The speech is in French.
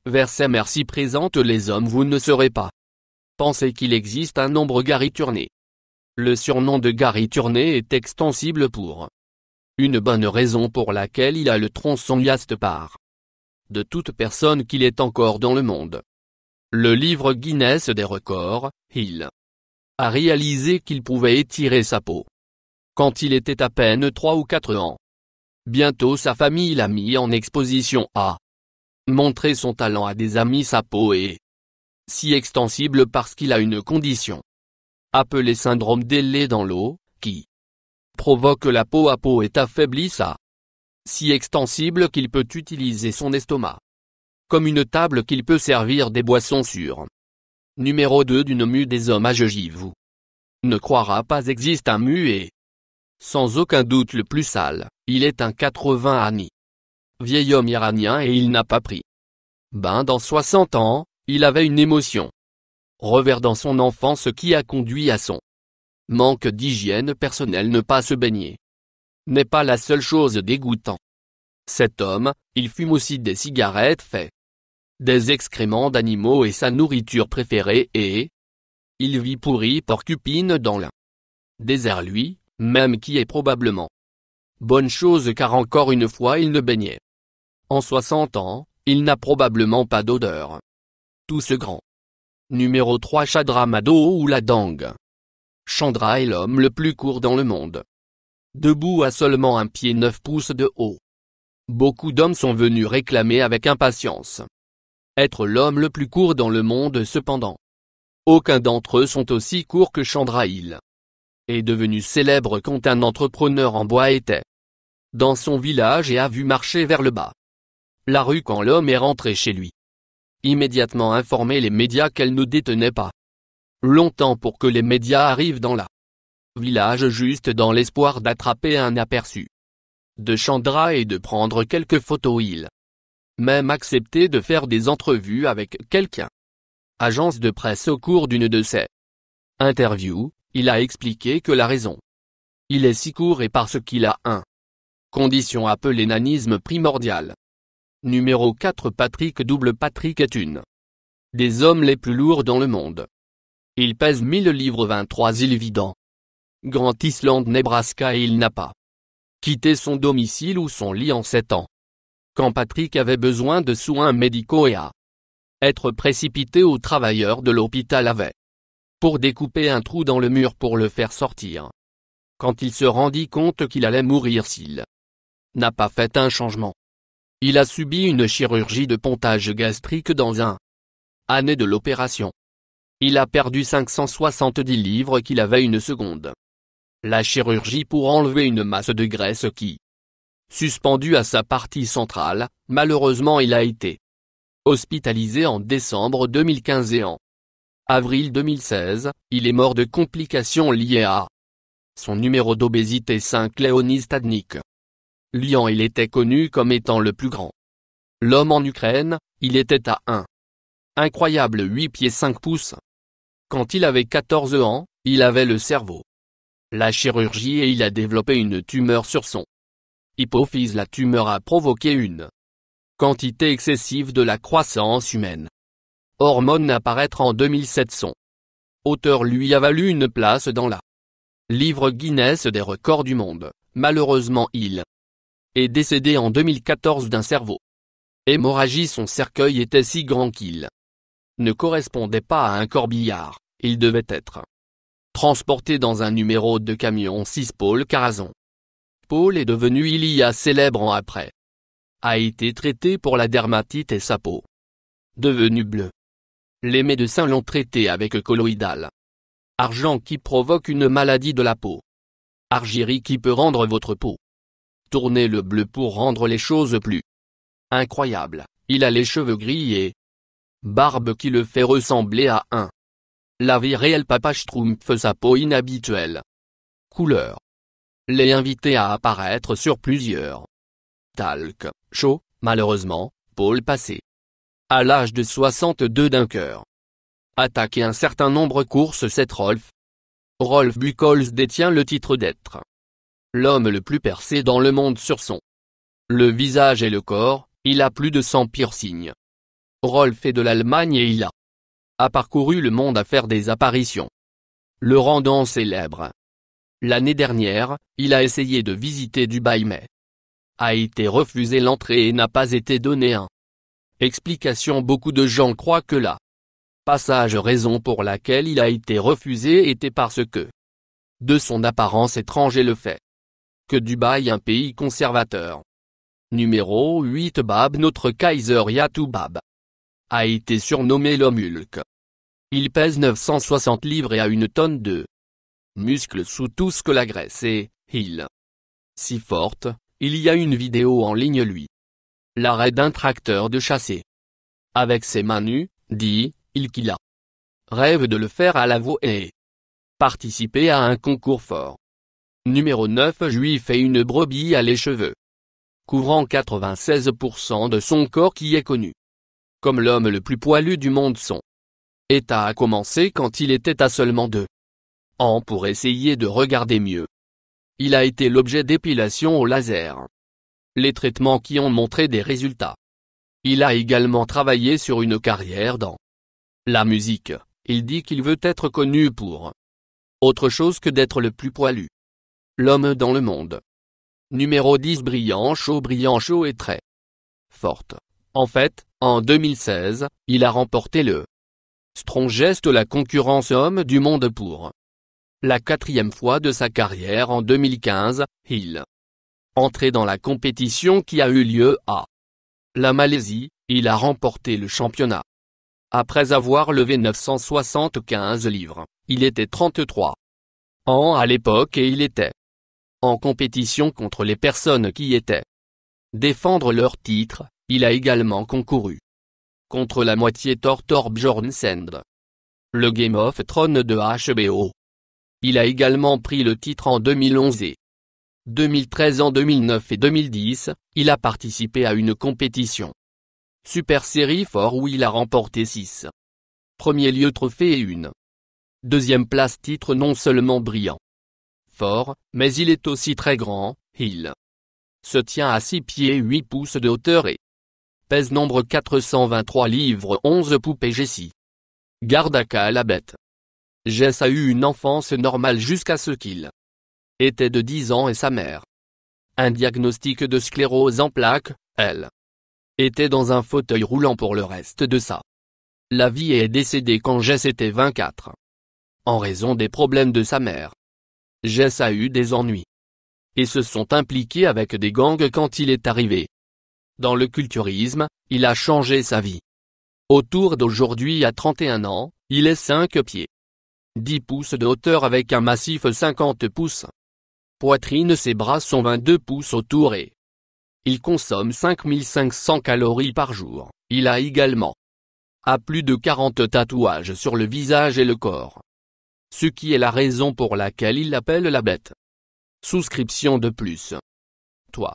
Verset merci présente les hommes vous ne serez pas. Pensez qu'il existe un nombre Gary Turner. Le surnom de Gary Turner est extensible pour une bonne raison pour laquelle il a le tronçon yaste par de toute personne qu'il est encore dans le monde. Le livre Guinness des records, il a réalisé qu'il pouvait étirer sa peau quand il était à peine 3 ou 4 ans. Bientôt sa famille l'a mis en exposition à montrer son talent à des amis. Sa peau est si extensible parce qu'il a une condition appelée syndrome des laits dans l'eau, qui provoque la peau à peau est affaiblie. Ça si extensible qu'il peut utiliser son estomac comme une table qu'il peut servir des boissons sur. Numéro 2 d'une mue des hommes âgés. Vous ne croira pas existe un mu et sans aucun doute le plus sale, il est un 80 Ani. Vieil homme iranien et il n'a pas pris bain dans 60 ans, il avait une émotion revers dans son enfance qui a conduit à son manque d'hygiène personnelle. Ne pas se baigner n'est pas la seule chose dégoûtant. Cet homme, il fume aussi des cigarettes fait des excréments d'animaux et sa nourriture préférée est il vit pourri porcupine dans le désert lui, même qui est probablement bonne chose car encore une fois il ne baignait. En 60 ans, il n'a probablement pas d'odeur. Tout ce grand. Numéro 3 Chandra Madhoo ou la Dang. Chandra est l'homme le plus court dans le monde. Debout à seulement 1 pied 9 pouces de haut. Beaucoup d'hommes sont venus réclamer avec impatience être l'homme le plus court dans le monde. Cependant, aucun d'entre eux sont aussi courts que Chandra. Il est devenu célèbre quand un entrepreneur en bois était dans son village et a vu marcher vers le bas la rue quand l'homme est rentré chez lui. Immédiatement informé les médias qu'elle ne détenait pas longtemps pour que les médias arrivent dans la village juste dans l'espoir d'attraper un aperçu de Chandra et de prendre quelques photos. Il même accepté de faire des entrevues avec quelqu'un agence de presse. Au cours d'une de ces interviews, il a expliqué que la raison il est si court est parce qu'il a un condition appelée nanisme primordial. Numéro 4 Patrick Double. Patrick est une des hommes les plus lourds dans le monde. Il pèse 1000 livres 23. Il vit dans Grand Island, Nebraska et il n'a pas quitté son domicile ou son lit en 7 ans. Quand Patrick avait besoin de soins médicaux et a être précipité aux travailleurs de l'hôpital avait pour découper un trou dans le mur pour le faire sortir. Quand il se rendit compte qu'il allait mourir s'il n'a pas fait un changement. Il a subi une chirurgie de pontage gastrique dans un année de l'opération. Il a perdu 570 livres qu'il avait une seconde. La chirurgie pour enlever une masse de graisse qui suspendue à sa partie centrale, malheureusement il a été hospitalisé en décembre 2015 et en avril 2016, il est mort de complications liées à son numéro d'obésité. 5 Léonid Stadnik. Lian. Il était connu comme étant le plus grand l'homme en Ukraine, il était à un incroyable 8 pieds 5 pouces. Quand il avait 14 ans, il avait le cerveau la chirurgie et il a développé une tumeur sur son hypophyse. La tumeur a provoqué une quantité excessive de la croissance humaine hormone apparaître en 2007. Son auteur lui a valu une place dans la livre Guinness des records du monde. Malheureusement il est décédé en 2014 d'un cerveau hémorragie. Son cercueil était si grand qu'il ne correspondait pas à un corbillard, il devait être transporté dans un numéro de camion. 6 Paul Carazon. Paul est devenu il y a célèbre an après a été traité pour la dermatite et sa peau devenue bleue. Les médecins l'ont traité avec colloïdal argent qui provoque une maladie de la peau. Argyri qui peut rendre votre peau tourner le bleu pour rendre les choses plus incroyables. Il a les cheveux gris et barbe qui le fait ressembler à un la vie réelle. Papa Schtroumpf. Sa peau inhabituelle couleur l'est invité à apparaître sur plusieurs talk shows. Malheureusement, Paul passé à l'âge de 62 d'un cœur attaqué un certain nombre de courses. Cette Rolf Buchholz détient le titre d'être l'homme le plus percé dans le monde sur son le visage et le corps. Il a plus de 100 piercings. Rolf est de l'Allemagne et il a parcouru le monde à faire des apparitions, le rendant célèbre. L'année dernière, il a essayé de visiter Dubaï mais a été refusé l'entrée et n'a pas été donné un. Explication: beaucoup de gens croient que la raison pour laquelle il a été refusé était parce que de son apparence étrange et le fait que Dubaï, un pays conservateur. Numéro 8. Bab, notre Kaiser Yatoubab, a été surnommé l'homme Hulk. Il pèse 960 livres et a une tonne de muscles sous tout ce que la graisse est, si forte. Il y a une vidéo en ligne lui. L'arrêt d'un tracteur de chasser. Avec ses mains nues, dit-il qu'il rêve de le faire à la voix et participer à un concours fort. Numéro 9. Juif et une brebis à les cheveux couvrant 96% de son corps qui est connu comme l'homme le plus poilu du monde. Son état a commencé quand il était à seulement 2 ans pour essayer de regarder mieux. Il a été l'objet d'épilations au laser. Les traitements qui ont montré des résultats. Il a également travaillé sur une carrière dans la musique. Il dit qu'il veut être connu pour autre chose que d'être le plus poilu. L'homme dans le monde. Numéro 10. Brillant chaud et très forte. En fait, en 2016, il a remporté le Strongest, la concurrence homme du monde pour la 4e fois de sa carrière. En 2015, il entré dans la compétition qui a eu lieu à la Malaisie. Il a remporté le championnat. Après avoir levé 975 livres, il était 33 ans à l'époque et il était en compétition contre les personnes qui étaient défendre leur titre. Il a également concouru contre la moitié Thorbjorn Send, le Game of Thrones de HBO. Il a également pris le titre en 2011 et 2013. En 2009 et 2010, il a participé à une compétition Super Série Fort où il a remporté 6 premiers lieux trophées et une 2e place. Titre non seulement brillant, fort, mais il est aussi très grand. Il se tient à 6 pieds 8 pouces de hauteur et pèse nombre 423 livres 11 poupées. Jessie Gardaka la bête. Jess a eu une enfance normale jusqu'à ce qu'il était de 10 ans et sa mère. Un diagnostic de sclérose en plaques. Elle était dans un fauteuil roulant pour le reste de la vie et est décédée quand Jess était 24. En raison des problèmes de sa mère, Jess a eu des ennuis et se sont impliqués avec des gangs quand il est arrivé dans le culturisme. Il a changé sa vie. Autour d'aujourd'hui, à 31 ans, il est 5 pieds 10 pouces de hauteur avec un massif 50 pouces. Poitrine, ses bras sont 22 pouces autour et il consomme 5500 calories par jour. Il a également plus de 40 tatouages sur le visage et le corps. Ce qui est la raison pour laquelle il l'appelle la bête. Souscription de plus. Toi.